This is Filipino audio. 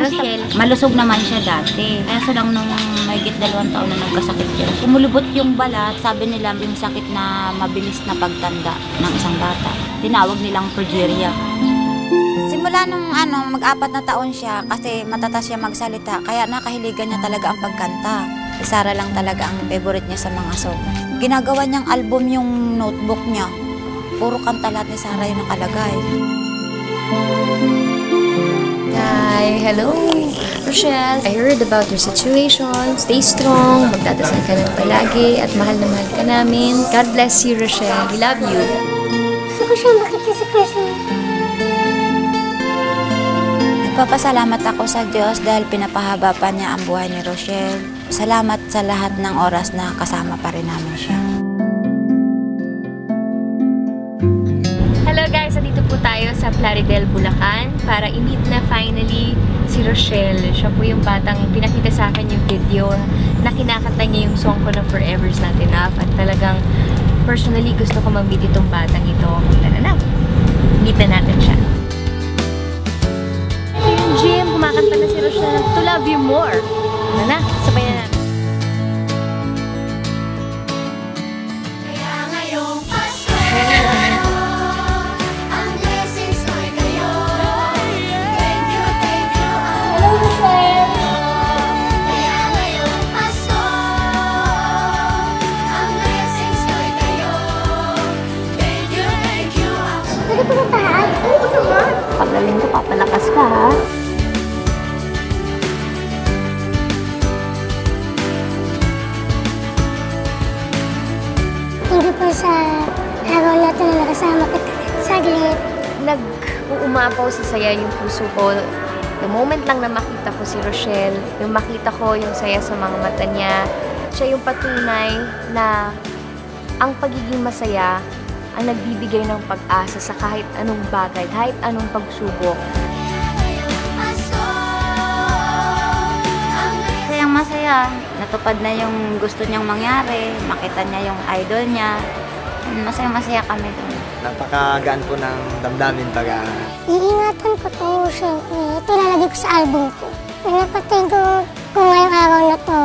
Rochelle, malusog naman siya dati. Kaya lang nung mahigit 2 taon na nagkasakit siya. Kumulubot yung balat, sabi nila yung sakit na mabilis na pagtanda ng isang bata. Tinawag nilang progeria. Simula nung mag-4 na taon siya kasi matatas siya magsalita, kaya nakahiligan niya talaga ang pagkanta. Si Sarah lang talaga ang favorite niya sa mga song. Ginagawa niyang album yung notebook niya. Puro kanta lahat ni Sarah yung nakalagay. Hi, hello, Rochelle. I heard about your situation. Stay strong, magdadasal ka lang palagi at mahal na mahal ka namin. God bless you, Rochelle. We love you. Gusto ko siya makita sa person. Nagpapasalamat ako sa Diyos dahil pinapahaba pa niya ang buhay ni Rochelle. Salamat sa lahat ng oras na kasama pa rin namin siya. Hello guys, nandito po tayo sa Plaridel, Bulacan para i-meet na finally si Rochelle. Siya po yung batang pinakita sa akin yung video na kinakanta niya yung song ko na Forever's Not Enough at talagang personally gusto ko mag-meet itong batang ito. Tara na, meet na natin siya. Jim, kumakanta na si Rochelle ng To Love You More. Tara na, sabay na natin. Pagaling ko, papalakas ka ha. Thank you po sa araw na ito na nakasama kita saglit. Nag-uumapaw sa saya yung puso ko. The moment lang na makita ko si Rochelle, yung makita ko yung saya sa mga mata niya, siya yung patunay na ang pagiging masaya ang nagbibigay ng pag-asa sa kahit anong bagay, kahit anong pagsubok. Masayang masaya. Natupad na yung gusto niyang mangyari. Makita niya yung idol niya. Masayang masaya kami doon. Napakagaan po ng damdamin pag Iingatan ko ito, syempre. Ito ilalagay ko sa album ko. Napatayin ko kung ngayong araw na to,